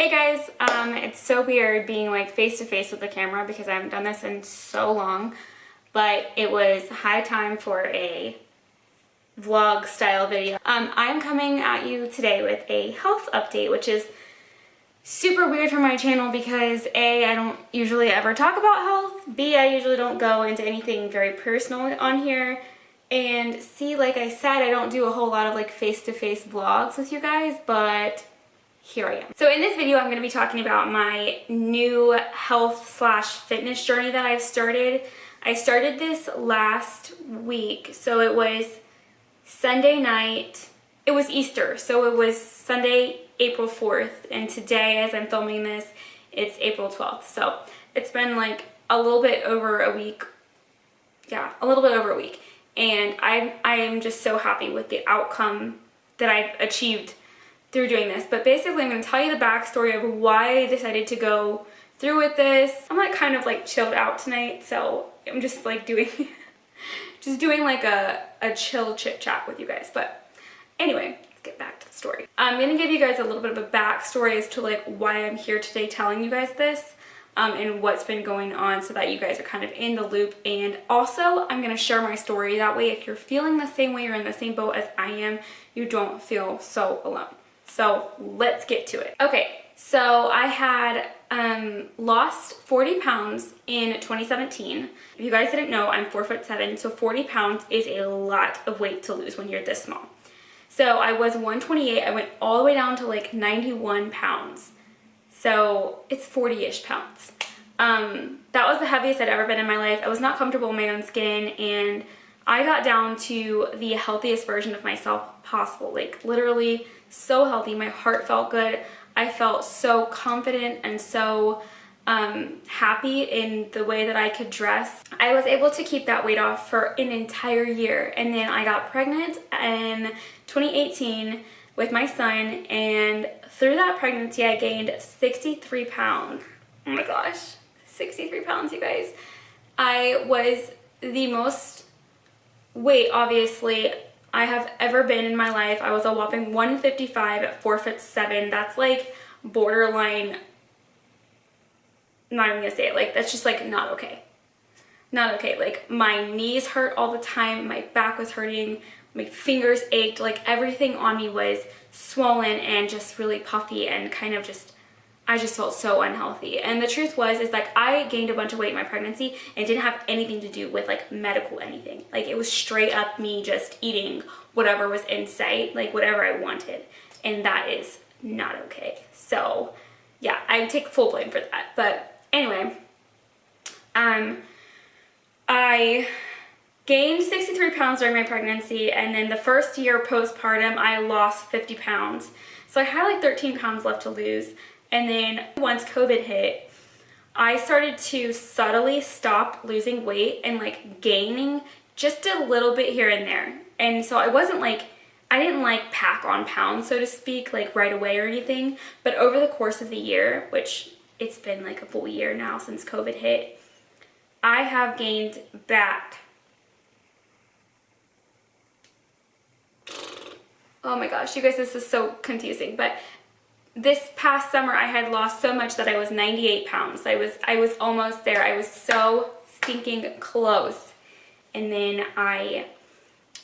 Hey guys, it's so weird being like face to face with the camera because I haven't done this in so long, but it was high time for a vlog style video. I am coming at you today with a health update, which is super weird for my channel because A, I don't usually ever talk about health, B, I usually don't go into anything very personal on here, and C, like I said, I don't do a whole lot of like face-to-face vlogs with you guys, but here I am. So in this video, I'm going to be talking about my new health/fitness journey that I've started. I started this last week, so it was Sunday night. It was Easter, so it was Sunday, April 4th, and today, as I'm filming this, it's April 12th. So it's been like a little bit over a week. Yeah, a little bit over a week. And I am just so happy with the outcome that I've achieved through doing this. But basically, I'm going to tell you the backstory of why I decided to go through with this. I'm like kind of like chilled out tonight, so I'm just like doing like a chill chit chat with you guys. But anyway, let's get back to the story. I'm going to give you guys a little bit of a backstory as to like why I'm here today telling you guys this and what's been going on, so that you guys are kind of in the loop. And also, I'm going to share my story. That way, if you're feeling the same way, you're in the same boat as I am, you don't feel so alone. So let's get to it. Okay, so I had lost 40 pounds in 2017. If you guys didn't know, I'm 4'7", so 40 pounds is a lot of weight to lose when you're this small. So I was 128, I went all the way down to like 91 pounds. So it's 40-ish pounds. That was the heaviest I'd ever been in my life. I was not comfortable in my own skin, and I got down to the healthiest version of myself possible. Like literally so healthy. My heart felt good. I felt so confident and so happy in the way that I could dress. I was able to keep that weight off for an entire year. And then I got pregnant in 2018 with my son, and through that pregnancy I gained 63 pounds. Oh my gosh, 63 pounds, you guys. I was the most weight, obviously, I have ever been in my life. I was a whopping 155 at 4'7". That's like borderline, I'm not even gonna say it, like that's just like not okay. Not okay. Like my knees hurt all the time, my back was hurting, my fingers ached, like everything on me was swollen and just really puffy and kind of just, I just felt so unhealthy. And the truth was, is like I gained a bunch of weight in my pregnancy and it didn't have anything to do with like medical anything. Like it was straight up me just eating whatever was in sight, like whatever I wanted. And that is not okay. So yeah, I take full blame for that. But anyway, I gained 63 pounds during my pregnancy, and then the first year postpartum, I lost 50 pounds. So I had like 13 pounds left to lose. And then once COVID hit, I started to subtly stop losing weight and like gaining just a little bit here and there. And so I wasn't like, I didn't like pack on pounds, so to speak, like right away or anything. But over the course of the year, which it's been like a full year now since COVID hit, I have gained back. Oh my gosh, you guys, this is so confusing. But this past summer, I had lost so much that I was 98 pounds. I was almost there. I was so stinking close. And then I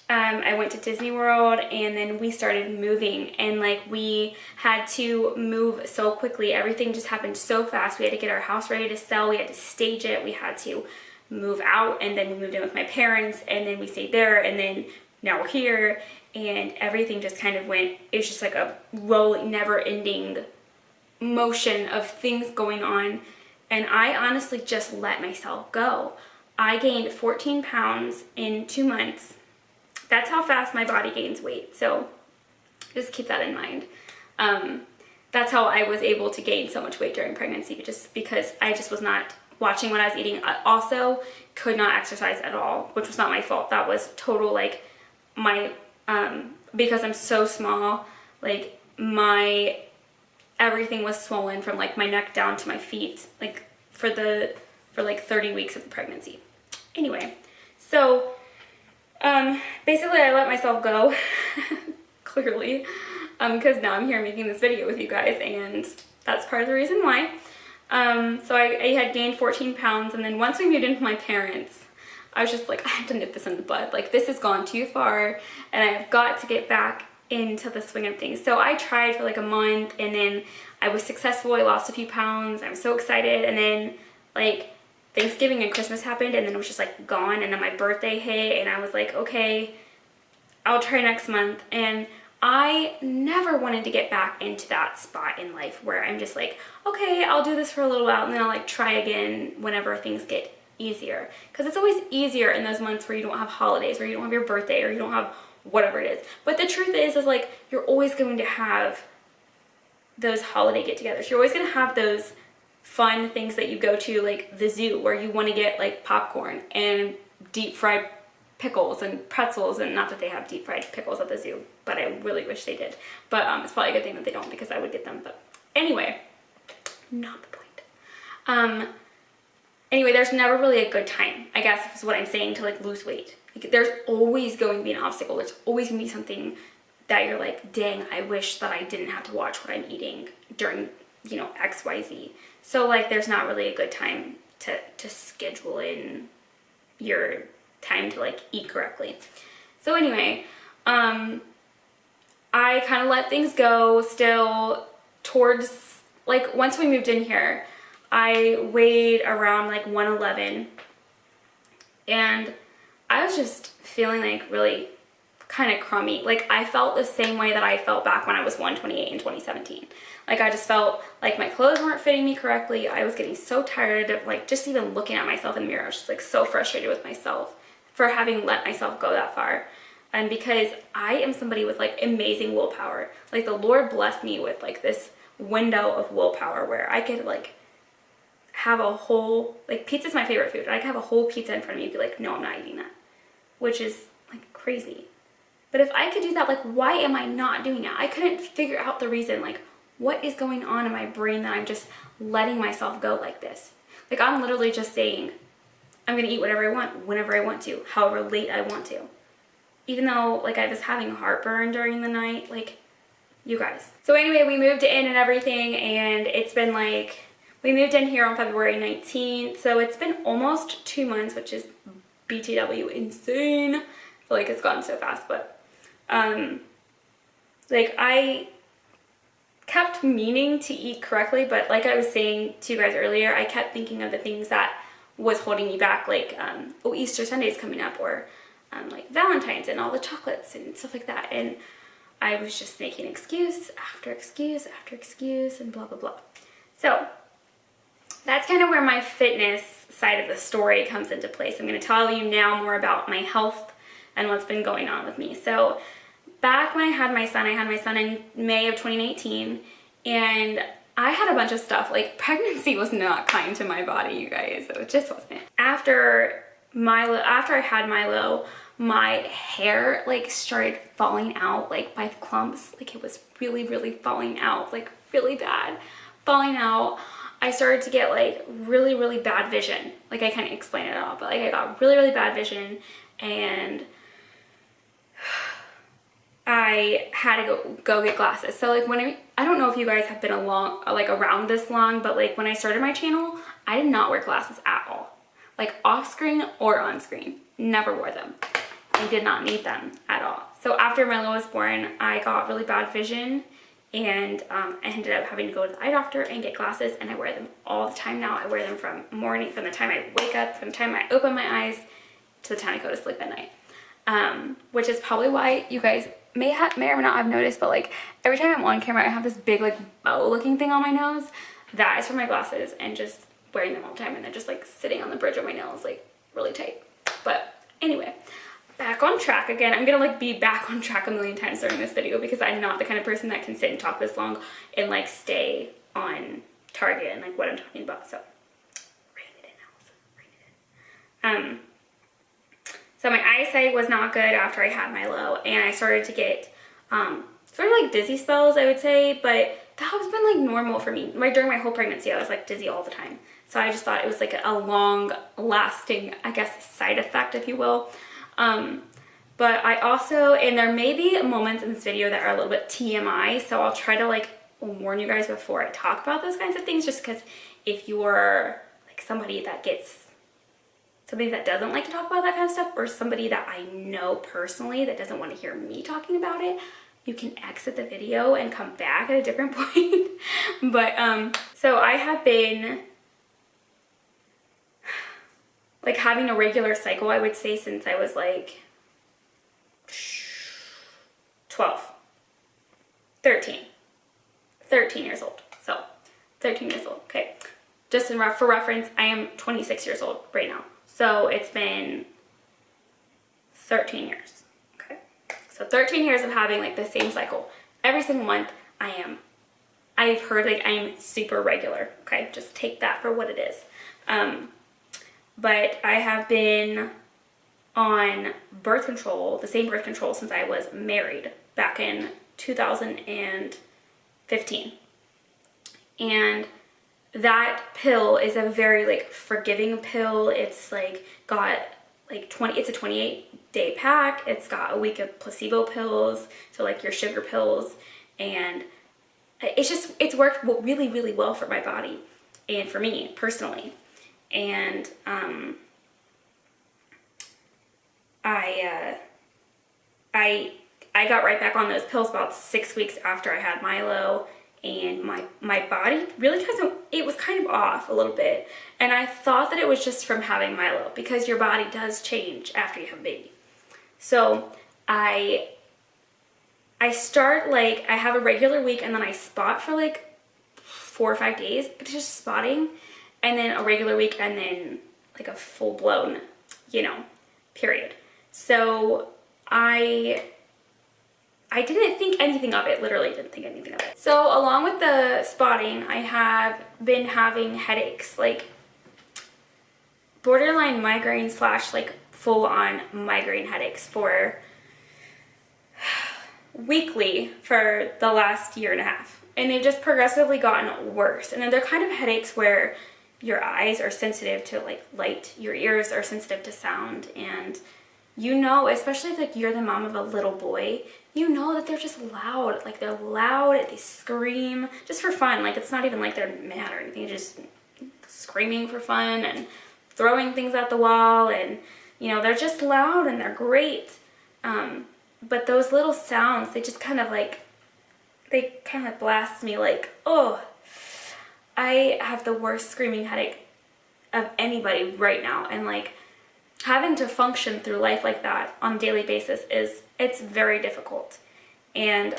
went to Disney World, and then we started moving, and like we had to move so quickly. Everything just happened so fast. We had to get our house ready to sell. We had to stage it. We had to move out, and then we moved in with my parents, and then we stayed there, and then now we're here. And everything just kind of went, it was just like a rolling, never-ending motion of things going on. And I honestly just let myself go. I gained 14 pounds in 2 months. That's how fast my body gains weight. So just keep that in mind. That's how I was able to gain so much weight during pregnancy, just because I just was not watching what I was eating. I also could not exercise at all, which was not my fault. That was total, like, my because I'm so small, like my everything was swollen from like my neck down to my feet, like for like 30 weeks of the pregnancy. Anyway, so basically I let myself go clearly, because now I'm here making this video with you guys, and that's part of the reason why. So I had gained 14 pounds, and then once we moved in with my parents, I was just like, I have to nip this in the bud. Like, this has gone too far, and I've got to get back into the swing of things. So I tried for like a month, and then I was successful. I lost a few pounds. I was so excited, and then like Thanksgiving and Christmas happened, and then it was just like gone, and then my birthday hit, and I was like, okay, I'll try next month. And I never wanted to get back into that spot in life where I'm just like, okay, I'll do this for a little while, and then I'll like try again whenever things get easier. Because it's always easier in those months where you don't have holidays, or you don't have your birthday, or you don't have whatever it is. But the truth is like, you're always going to have those holiday get-togethers. You're always going to have those fun things that you go to, like the zoo, where you want to get like popcorn and deep fried pickles and pretzels. And not that they have deep fried pickles at the zoo, but I really wish they did. But it's probably a good thing that they don't, because I would get them. But anyway, not the point. Anyway, there's never really a good time, I guess is what I'm saying, to like lose weight. Like, there's always going to be an obstacle. There's always going to be something that you're like, dang, I wish that I didn't have to watch what I'm eating during, you know, XYZ. So like, there's not really a good time to schedule in your time to like eat correctly. So anyway, I kind of let things go still. Towards like, once we moved in here, I weighed around like 111, and I was just feeling like really kind of crummy. Like, I felt the same way that I felt back when I was 128 in 2017. Like, I just felt like my clothes weren't fitting me correctly. I was getting so tired of like just even looking at myself in the mirror. I was just like so frustrated with myself for having let myself go that far. And because I am somebody with like amazing willpower, like the Lord blessed me with like this window of willpower where I could like have a whole, like, pizza's my favorite food. I could have a whole pizza in front of me and be like, no, I'm not eating that, which is like crazy. But if I could do that, like, why am I not doing it? I couldn't figure out the reason. Like, what is going on in my brain that I'm just letting myself go like this? Like, I'm literally just saying, I'm gonna eat whatever I want, whenever I want to, however late I want to. Even though, like, I was having heartburn during the night, like, you guys. So anyway, we moved in and everything, and it's been like, we moved in here on February 19th, so it's been almost 2 months, which is BTW insane. I feel like it's gone so fast, but like, I kept meaning to eat correctly, but like I was saying to you guys earlier, I kept thinking of the things that was holding me back, like oh, Easter Sunday is coming up, or like Valentine's and all the chocolates and stuff like that, and I was just making excuse after excuse after excuse and blah blah blah. So that's kind of where my fitness side of the story comes into place. I'm going to tell you now more about my health and what's been going on with me. So back when I had my son in May of 2019, and I had a bunch of stuff. Like, pregnancy was not kind to my body, you guys. It just wasn't. After I had Milo, my hair like started falling out like by clumps. Like, it was really, really falling out, like really bad, falling out. I started to get like really, really bad vision. Like, I can't explain it all, but like, I got really, really bad vision, and I had to go get glasses. So like, when I don't know if you guys have been around this long, but like, when I started my channel, I did not wear glasses at all. Like, off screen or on screen, never wore them. I did not need them at all. So after Milo was born, I got really bad vision, and I ended up having to go to the eye doctor and get glasses, and I wear them all the time now. I wear them from the time I wake up, from the time I open my eyes to the time I go to sleep at night. Which is probably why you guys may or not have noticed, but like, every time I'm on camera, I have this big like bow looking thing on my nose. That is for my glasses, and just wearing them all the time, and they're just like sitting on the bridge of my nose, like really tight. But anyway, back on track again. I'm gonna like be back on track a million times during this video, because I'm not the kind of person that can sit and talk this long and like stay on target and like what I'm talking about. So rein it in, Allison, rein it in. So my eyesight was not good after I had Milo, and I started to get sort of like dizzy spells, I would say, but that has been like normal for me. During my whole pregnancy, I was like dizzy all the time. So I just thought it was like a long lasting, I guess, side effect, if you will. But I also, and there may be moments in this video that are a little bit TMI, so I'll try to like warn you guys before I talk about those kinds of things, just because if you're like somebody that doesn't like to talk about that kind of stuff, or somebody that I know personally that doesn't want to hear me talking about it, you can exit the video and come back at a different point. But so I have been like having a regular cycle, I would say, since I was like 13 years old. So 13 years old. Okay, just for reference, I am 26 years old right now, so it's been 13 years. Okay, so 13 years of having like the same cycle every single month. I've heard like I am super regular. Okay, just take that for what it is. But I have been on birth control, the same birth control, since I was married back in 2015. And that pill is a very like forgiving pill. It's like got like it's a 28-day pack. It's got a week of placebo pills, so like your sugar pills, and it's worked really, really well for my body and for me personally. And I got right back on those pills about 6 weeks after I had Milo, and my body really it was kind of off a little bit, and I thought that it was just from having Milo, because your body does change after you have a baby. So I start like, I have a regular week, and then I spot for like 4 or 5 days, but it's just spotting, and then a regular week, and then like a full-blown, period. So I didn't think anything of it, literally didn't think anything of it. So along with the spotting, I have been having headaches, like borderline migraine / like full-on migraine headaches for weekly for the last year and a half. And they've just progressively gotten worse. And then they're kind of headaches where your eyes are sensitive to like light, your ears are sensitive to sound, and especially if like you're the mom of a little boy, that they're just loud. Like they're loud, they scream just for fun. Like it's not even like they're mad or anything, they're just screaming for fun and throwing things at the wall, and they're just loud and they're great. But those little sounds, they just kind of blast me like, oh, I have the worst screaming headache of anybody right now. And like having to function through life like that on a daily basis it's very difficult. And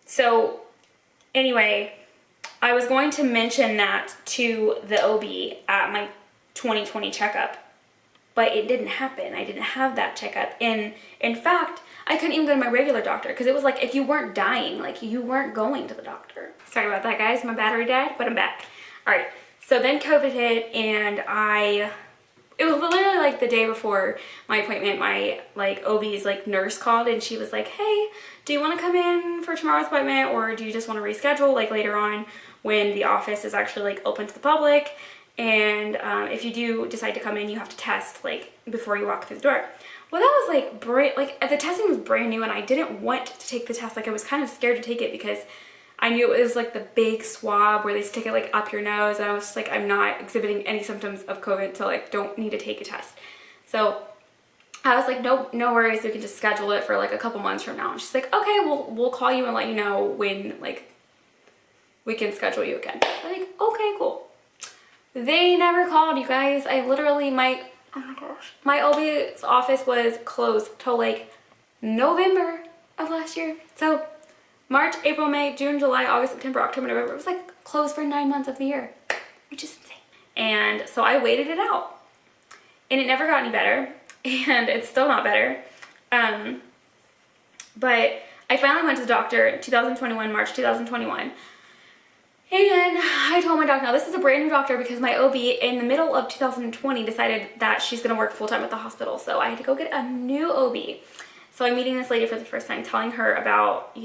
so anyway, I was going to mention that to the OB at my 2020 checkup, but it didn't happen. I didn't have that checkup. And in fact, I couldn't even go to my regular doctor, because it was like, if you weren't dying, like you weren't going to the doctor. Sorry about that, guys. My battery died, but I'm back. All right. So then COVID hit, and it was literally like the day before my appointment, my like OB's like nurse called, and she was like, hey, do you want to come in for tomorrow's appointment, or do you just want to reschedule like later on when the office is actually like open to the public? And if you do decide to come in, you have to test like before you walk through the door. Well, that was like the testing was brand new, and I didn't want to take the test. Like I was kind of scared to take it, because I knew it was like the big swab where they stick it like up your nose, and I was just like, I'm not exhibiting any symptoms of COVID, so like don't need to take a test. So I was like, no worries, we can just schedule it for like a couple months from now. And she's like, okay, we'll call you and let you know when like we can schedule you again. I'm like, okay, cool. They never called, you guys. I literally, oh my gosh, my OB's office was closed till like November of last year. So March, April, May, June, July, August, September, October, November, it was like closed for 9 months of the year, which is insane. And so I waited it out, and it never got any better, and it's still not better. But I finally went to the doctor in 2021, March 2021. And I told my doctor, now this is a brand new doctor, because my OB in the middle of 2020 decided that she's going to work full-time at the hospital. So I had to go get a new OB. So I'm meeting this lady for the first time, telling her about,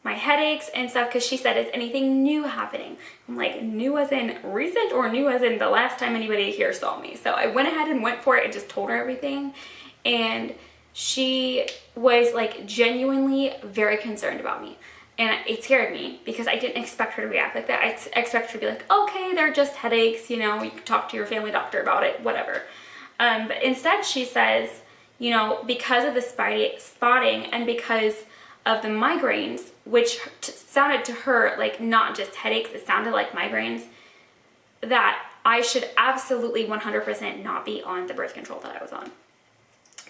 my headaches and stuff, because she said, is anything new happening? I'm like, new as in recent, or new as in the last time anybody here saw me? So I went ahead and went for it and just told her everything. And she was like genuinely very concerned about me. And it scared me because I didn't expect her to react like that. I expect her to be like, okay, they're just headaches, you know, you can talk to your family doctor about it, whatever. But instead she says, you know, because of the spotting and because of the migraines, which sounded to her like not just headaches, it sounded like migraines, that I should absolutely 100% not be on the birth control that I was on,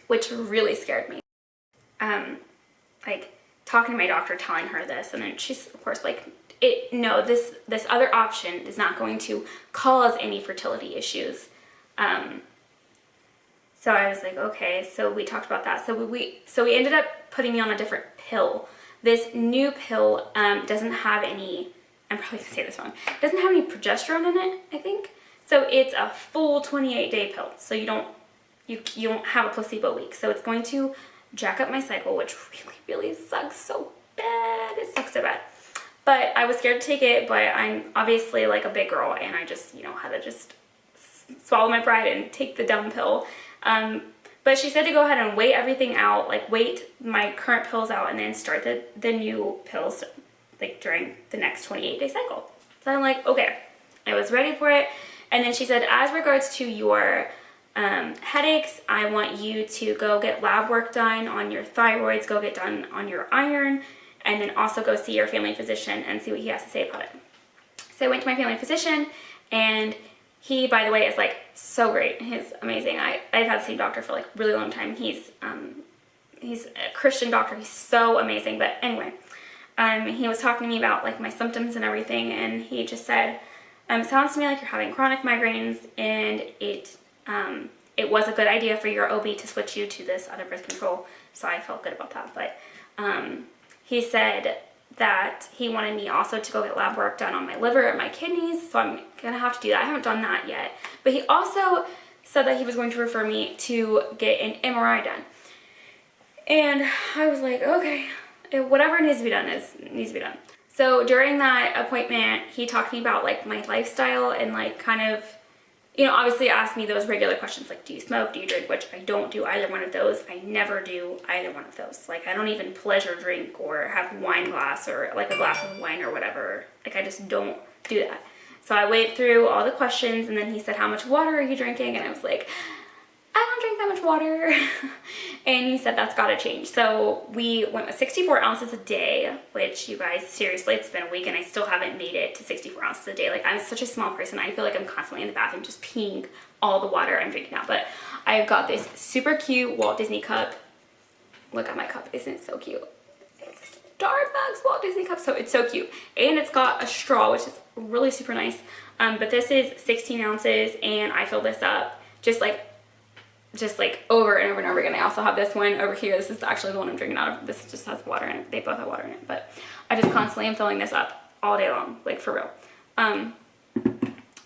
which really scared me. Like talking to my doctor, telling her this, and then she's of course like, no, this other option is not going to cause any fertility issues. So I was like, okay, so we talked about that. So we ended up putting me on a different pill. This new pill doesn't have any, I'm probably gonna say this wrong, doesn't have any progesterone in it, I think. So it's a full 28-day pill. So you don't have a placebo week. So it's going to jack up my cycle, which really sucks so bad. It sucks so bad. But I was scared to take it, but I'm obviously like a big girl and I just, you know, had to just swallow my pride and take the dumb pill. But she said to go ahead and wait everything out, like wait my current pills out and then start the new pills like during the next 28-day cycle. So I'm like, okay, I was ready for it. And then she said, as regards to your headaches, I want you to go get lab work done on your thyroids, go get done on your iron, and then also go see your family physician and see what he has to say about it. So I went to my family physician, and he, by the way, is like so great. He's amazing. I've had the same doctor for like a really long time. He's a Christian doctor. He's so amazing. But anyway, he was talking to me about like my symptoms and everything, and he just said, it sounds to me like you're having chronic migraines, and it was a good idea for your OB to switch you to this other birth control. So I felt good about that. But he said that he wanted me also to go get lab work done on my liver and my kidneys, so I'm gonna have to do that. I haven't done that yet. But he also said that he was going to refer me to get an MRI done. And I was like, okay, whatever needs to be done needs to be done. So during that appointment, he talked to me about like my lifestyle and like kind of, you know, obviously asked me those regular questions like, do you smoke, do you drink, which I don't do either one of those. I never do either one of those. Like I don't even pleasure drink or have wine glass or like a glass of wine or whatever. Like I just don't do that. So I went through all the questions, and then he said, how much water are you drinking? And I was like, I don't drink that much water. And he said, that's gotta change. So we went with 64 ounces a day, which you guys, seriously, it's been a week and I still haven't made it to 64 ounces a day. Like I'm such a small person. I feel like I'm constantly in the bathroom just peeing all the water I'm drinking out. But I've got this super cute Walt Disney cup. Look at my cup, isn't it so cute? It's a Starbucks Walt Disney cup, so it's so cute. And it's got a straw, which is really super nice. But this is 16 ounces and I fill this up just like over and over and over again. I also have this one over here. This is actually the one I'm drinking out of. This just has water in it. They both have water in it. But I just constantly am filling this up all day long, like for real. And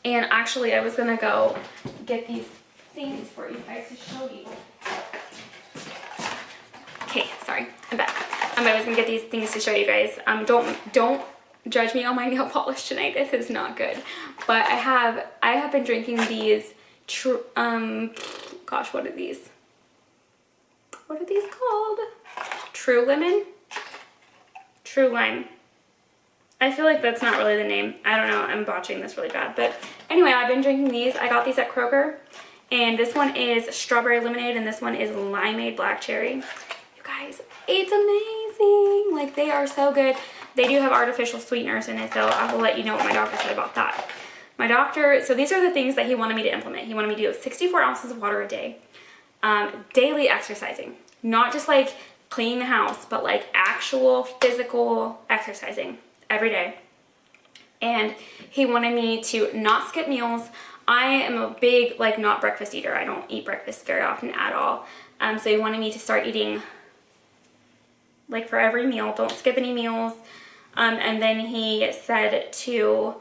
actually I was gonna go get these things for you guys to show you. Okay, sorry, I'm back. I was gonna get these things to show you guys. Don't judge me on my nail polish tonight. This is not good. But I have been drinking these gosh, what are these? What are these called? True Lemon? True Lime. I feel like that's not really the name. I don't know. I'm botching this really bad. But anyway, I've been drinking these. I got these at Kroger. And this one is strawberry lemonade and this one is limeade black cherry. You guys, it's amazing. Like they are so good. They do have artificial sweeteners in it, so I will let you know what my doctor said about that. My doctor, so these are the things that he wanted me to implement. He wanted me to do 64 ounces of water a day, daily exercising, not just like cleaning the house, but like actual physical exercising every day. And he wanted me to not skip meals. I am a big, like, not breakfast eater. I don't eat breakfast very often at all. So he wanted me to start eating, like, for every meal. Don't skip any meals. And then he said to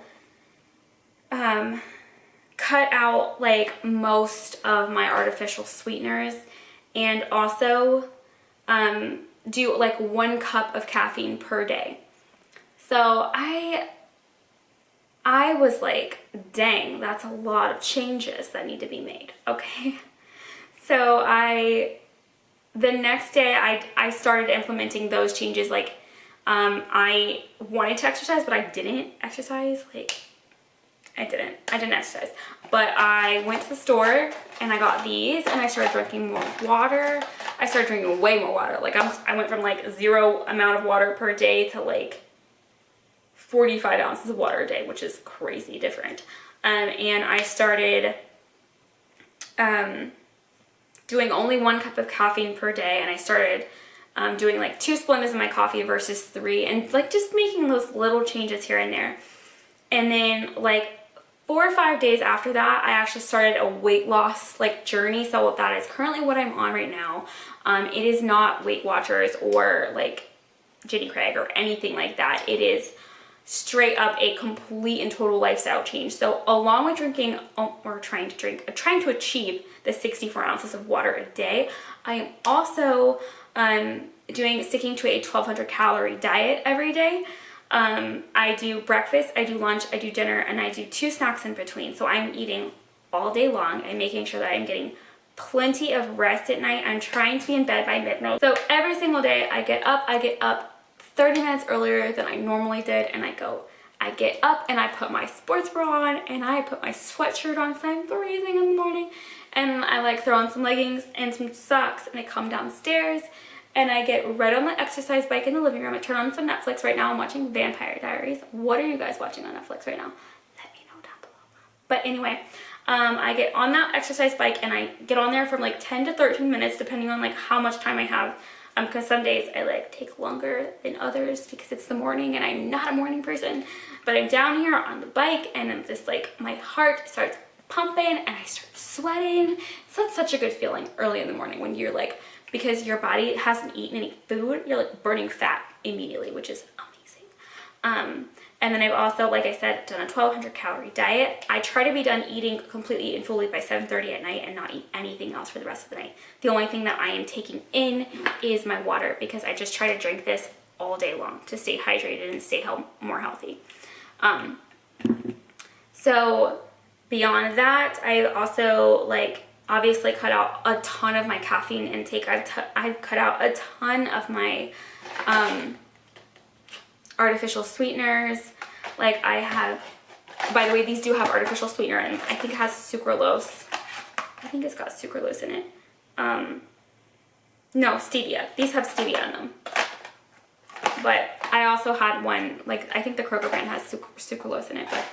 cut out, like, most of my artificial sweeteners. And also do, like, 1 cup of caffeine per day. So I was like, dang, that's a lot of changes that need to be made, okay? So I the next day I started implementing those changes. Like, I wanted to exercise, but I didn't exercise. Like, I didn't exercise, but I went to the store and I got these and I started drinking more water. I started drinking way more water. Like, I went from like 0 amount of water per day to like 45 ounces of water a day, which is crazy different. And I started doing only 1 cup of caffeine per day, and I started doing like 2 Splendas in my coffee versus 3, and like just making those little changes here and there. And then like 4 or 5 days after that, I actually started a weight loss like journey. So that is currently what I'm on right now. It is not Weight Watchers or like Jenny Craig or anything like that. It is straight up a complete and total lifestyle change. So along with drinking, or trying to achieve the 64 ounces of water a day, I am also sticking to a 1200 calorie diet every day. I do breakfast, I do lunch, I do dinner, and I do 2 snacks in between. So I'm eating all day long. I'm making sure that I'm getting plenty of rest at night. I'm trying to be in bed by midnight. So every single day I get up 30 minutes earlier than I normally did, and I get up and I put my sports bra on and I put my sweatshirt on because I'm freezing in the morning, and I like throw on some leggings and some socks, and I come downstairs and I get right on the exercise bike in the living room. I turn on some Netflix. Right now I'm watching Vampire Diaries. What are you guys watching on Netflix right now? Let me know down below. But anyway, I get on that exercise bike and I get on there from like 10 to 13 minutes depending on like how much time I have. Because some days I like take longer than others because it's the morning and I'm not a morning person. But I'm down here on the bike and I'm just like, my heart starts pumping and I start sweating. So it's such a good feeling early in the morning when you're like, because your body hasn't eaten any food, you're like burning fat immediately, which is amazing. And then I've also, like I said, done a 1200 calorie diet. I try to be done eating completely and fully by 7:30 at night and not eat anything else for the rest of the night. The only thing that I am taking in is my water, because I just try to drink this all day long to stay hydrated and stay more healthy. So beyond that, I also like obviously cut out a ton of my caffeine intake. I've cut out a ton of my artificial sweeteners. Like I have, by the way, these do have artificial sweetener, and I think it has sucralose. I think it's got sucralose in it. No, stevia. These have stevia in them. But I also had one, like I think the Kroger brand has sucralose in it. But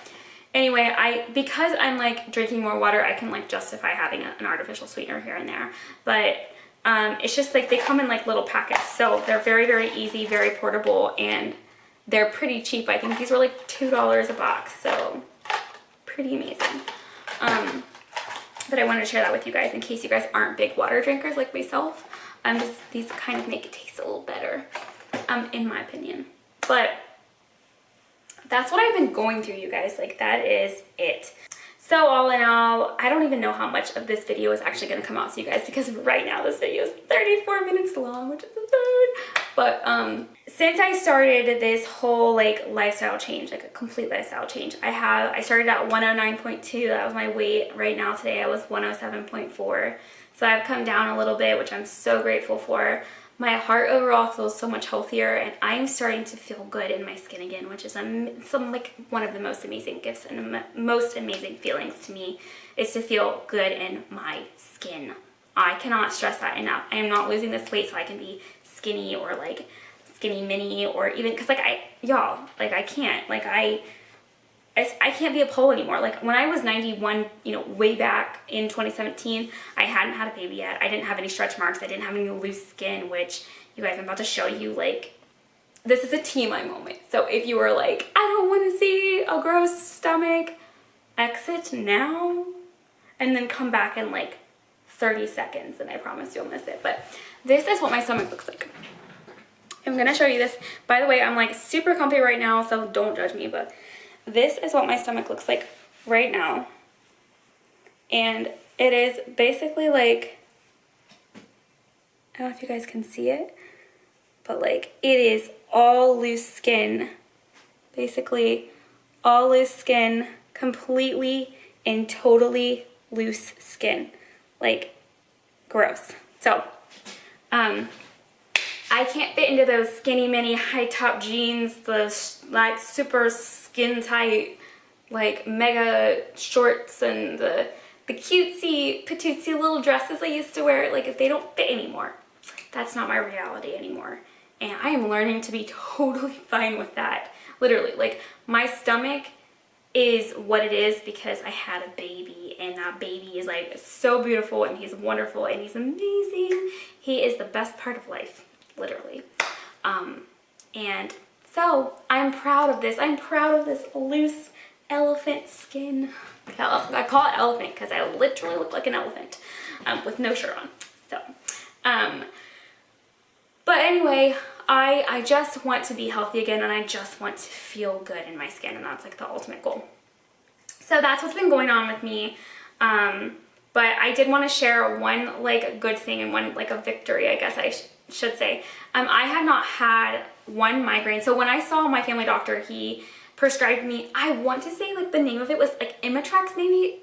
anyway, because I'm like drinking more water, I can like justify having an artificial sweetener here and there. But it's just like they come in like little packets, so they're very, very easy, very portable, and they're pretty cheap. I think these were like $2 a box, so pretty amazing. But I wanted to share that with you guys in case you guys aren't big water drinkers like myself. These kind of make it taste a little better, in my opinion. But that's what I've been going through, you guys. Like, that is it. So all in all, I don't even know how much of this video is actually going to come out to you guys, because right now this video is 34 minutes long, which is absurd. But since I started this whole like lifestyle change, like a complete lifestyle change, I started at 109.2. That was my weight. Right now today I was 107.4. So I've come down a little bit, which I'm so grateful for. My heart overall feels so much healthier, and I'm starting to feel good in my skin again, which is like one of the most amazing gifts and most amazing feelings to me, is to feel good in my skin. I cannot stress that enough. I am not losing this weight so I can be skinny or like skinny mini, or even because like I can't, like I can't be a pole anymore. Like when I was 91, way back in 2017, I hadn't had a baby yet. I didn't have any stretch marks. I didn't have any loose skin, which you guys, I'm about to show you. Like, this is a TMI moment. So if you were like, I don't want to see a gross stomach, exit now and then come back in like 30 seconds and I promise you'll miss it. But this is what my stomach looks like. I'm going to show you this. By the way, I'm like super comfy right now, so don't judge me, but this is what my stomach looks like right now. And it is basically like, I don't know if you guys can see it, but like it is all loose skin. Basically all loose skin, completely and totally loose skin. Like, gross. So I can't fit into those skinny mini high top jeans, the like super skin tight, like mega shorts, and the cutesy patootsy little dresses I used to wear. Like, if they don't fit anymore, that's not my reality anymore. And I am learning to be totally fine with that. Literally, like, my stomach is what it is because I had a baby, and that baby is like so beautiful, and he's wonderful, and he's amazing. He is the best part of life, literally. And so I'm proud of this. I'm proud of this loose elephant skin. I call it elephant because I literally look like an elephant with no shirt on. So, but anyway, I just want to be healthy again, and I just want to feel good in my skin, and that's like the ultimate goal. So that's what's been going on with me. But I did want to share one like good thing and one like a victory, I guess I should say. I have not had one migraine. So when I saw my family doctor, he prescribed me, I want to say like the name of it was like Imitrex maybe.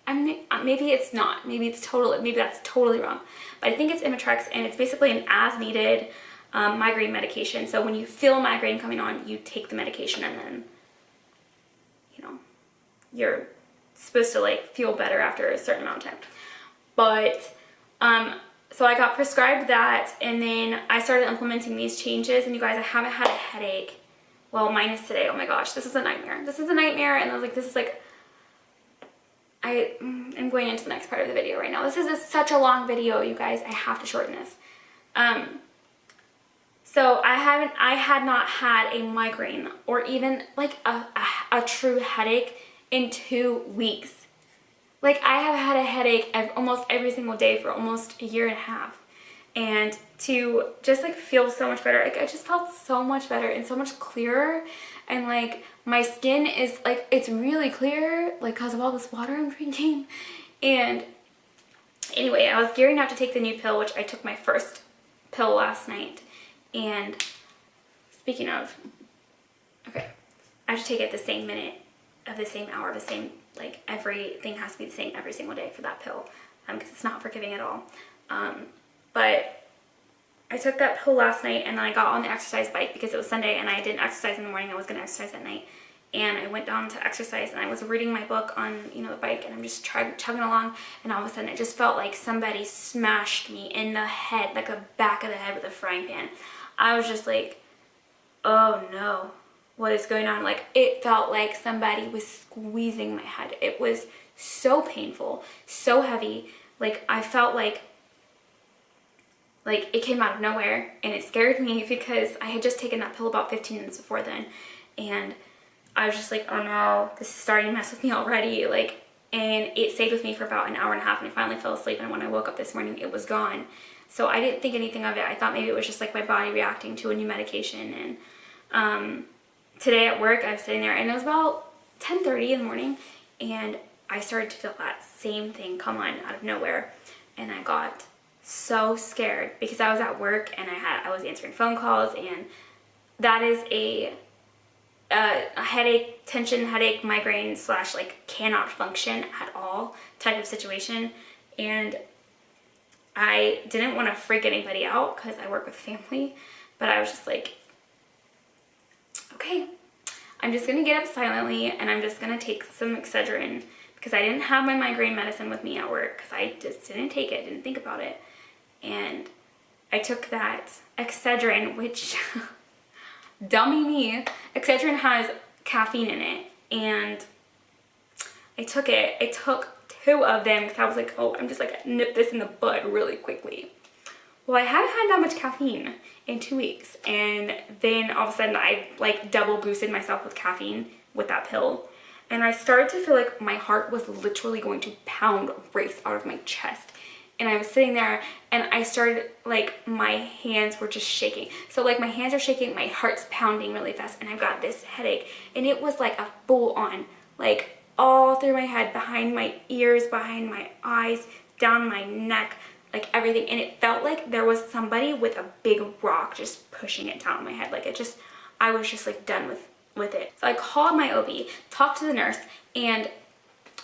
Maybe it's not. Maybe that's totally wrong. But I think it's Imitrex, and it's basically an as-needed migraine medication. So when you feel migraine coming on, you take the medication, and then, you know, you're supposed to like feel better after a certain amount of time. But so I got prescribed that, and then I started implementing these changes, and you guys, I haven't had a headache. Well, minus today. Oh my gosh, this is a nightmare. This is a nightmare, and I was like, this is like, I am going into the next part of the video right now. This is such a long video, you guys. I have to shorten this. So I had not had a migraine or even like a true headache in 2 weeks. Like, I have had a headache almost every single day for almost a year and a half. And to just like feel so much better, like I just felt so much better and so much clearer. And like my skin is like, it's really clear, like because of all this water I'm drinking. And anyway, I was gearing up to take the new pill, which I took my first pill last night. And speaking of, okay, I have to take it the same minute of the same hour, the same, like everything has to be the same every single day for that pill, because it's not forgiving at all. But I took that pill last night, and then I got on the exercise bike because it was Sunday and I didn't exercise in the morning. I was going to exercise at night, and I went down to exercise, and I was reading my book on, you know, the bike, and I'm just chugging along, and all of a sudden it just felt like somebody smashed me in the head, like the back of the head with a frying pan. I was just like, oh no, what is going on? Like, it felt like somebody was squeezing my head. It was so painful, so heavy. Like, I felt like it came out of nowhere, and it scared me because I had just taken that pill about 15 minutes before then, and I was just like, oh no, this is starting to mess with me already. Like, and it stayed with me for about an hour and a half, and I finally fell asleep, and when I woke up this morning, it was gone. So I didn't think anything of it. I thought maybe it was just like my body reacting to a new medication. And today at work, I was sitting there, and it was about 10:30 in the morning, and I started to feel that same thing come on out of nowhere, and I got so scared because I was at work, and I was answering phone calls, and that is a headache, tension headache, migraine / like cannot function at all type of situation. And I didn't want to freak anybody out because I work with family, but I was just like, okay, I'm just gonna get up silently, and I'm just gonna take some Excedrin because I didn't have my migraine medicine with me at work because I just didn't take it, didn't think about it. And I took that Excedrin, which dummy me, Excedrin has caffeine in it, and I took it. I took 2 of them because I was like, oh, I'm just like nip this in the bud really quickly. Well, I haven't had that much caffeine in 2 weeks, and then all of a sudden I like double boosted myself with caffeine with that pill, and I started to feel like my heart was literally going to pound race out of my chest. And I was sitting there, and I started, like, my hands were just shaking. So, like, my hands are shaking, my heart's pounding really fast, and I've got this headache. And it was, like, a full-on, like, all through my head, behind my ears, behind my eyes, down my neck, like, everything. And it felt like there was somebody with a big rock just pushing it down my head. Like, I was just, like, done with it. So I called my OB, talked to the nurse, and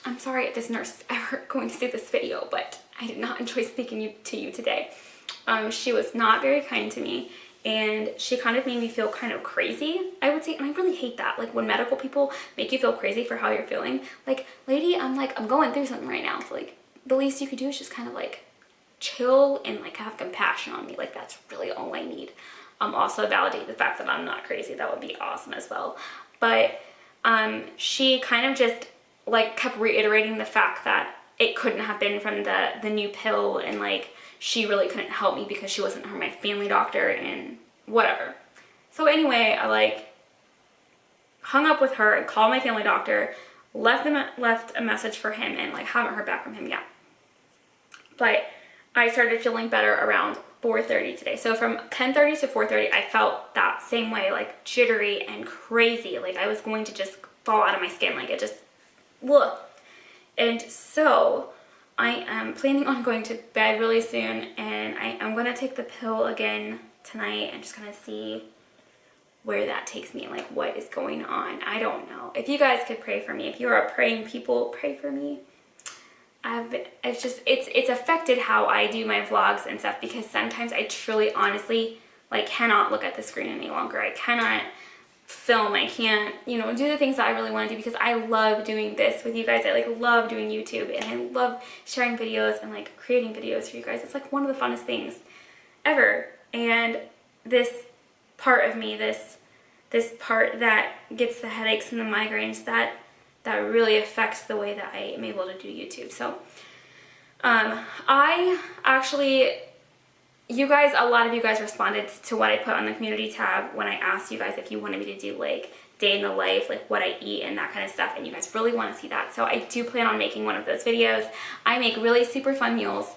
I'm sorry if this nurse is ever going to see this video, but I did not enjoy speaking to you today. She was not very kind to me, and she kind of made me feel kind of crazy, I would say. And I really hate that, like when medical people make you feel crazy for how you're feeling. Like, lady, I'm going through something right now, so like the least you could do is just kind of like chill and like have compassion on me. Like, that's really all I need. Also validate the fact that I'm not crazy. That would be awesome as well. But she kind of just like kept reiterating the fact that it couldn't have been from the new pill, and like she really couldn't help me because she wasn't my family doctor and whatever. So anyway, I like hung up with her and called my family doctor, left a message for him, and like haven't heard back from him yet. But I started feeling better around 4:30 today. So from 10:30 to 4:30, I felt that same way, like jittery and crazy. Like I was going to just fall out of my skin. Like it just, ugh. And so I am planning on going to bed really soon, and I'm going to take the pill again tonight and just kind of see where that takes me, like what is going on. I don't know. If you guys could pray for me, if you are praying people, pray for me. It's affected how I do my vlogs and stuff, because sometimes I truly, honestly, like cannot look at the screen any longer. I cannot film. I can't, do the things that I really want to do, because I love doing this with you guys. I like love doing YouTube, and I love sharing videos and like creating videos for you guys. It's like one of the funnest things ever. And this part of me, this part that gets the headaches and the migraines, that really affects the way that I am able to do YouTube. So I actually, a lot of you guys responded to what I put on the community tab when I asked you guys if you wanted me to do like day in the life, like what I eat and that kind of stuff, and you guys really want to see that. So I do plan on making one of those videos. I make really super fun meals,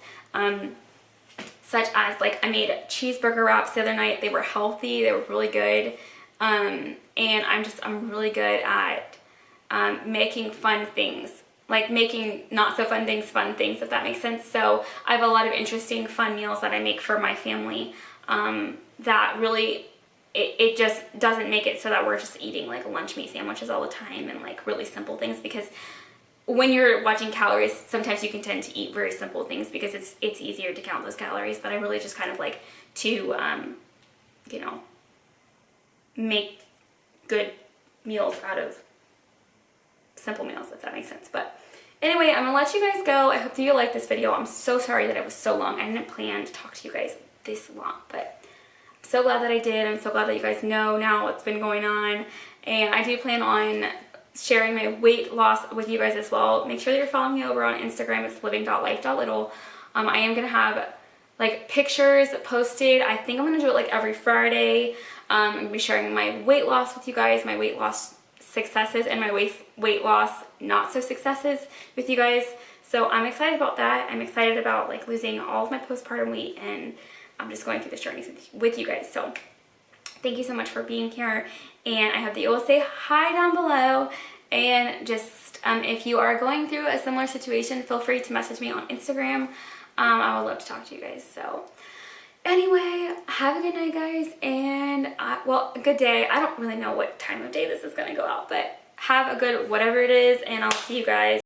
such as like I made cheeseburger wraps the other night. They were healthy, they were really good, and I'm really good at making fun things, like making not so fun things, if that makes sense. So I have a lot of interesting fun meals that I make for my family, that really, it just doesn't make it so that we're just eating like lunch meat sandwiches all the time and like really simple things, because when you're watching calories, sometimes you can tend to eat very simple things because it's easier to count those calories. But I really just kind of like to, make good meals out of simple meals, if that makes sense. But anyway, I'm gonna let you guys go. I hope that you liked this video. I'm so sorry that it was so long. I didn't plan to talk to you guys this long, but I'm so glad that I did. I'm so glad that you guys know now what's been going on, and I do plan on sharing my weight loss with you guys as well. Make sure that you're following me over on Instagram. It's living.life.little. I am gonna have like pictures posted. I think I'm gonna do it like every Friday. I'm gonna be sharing my weight loss with you guys, my weight loss successes and my weight loss not so successes with you guys. So I'm excited about that. I'm excited about like losing all of my postpartum weight, and I'm just going through this journey with you guys. So thank you so much for being here, and I hope that you will say hi down below. And just if you are going through a similar situation, feel free to message me on Instagram. I would love to talk to you guys. So anyway, have a good night, guys, and well, a good day. I don't really know what time of day this is going to go out, but have a good whatever it is, and I'll see you guys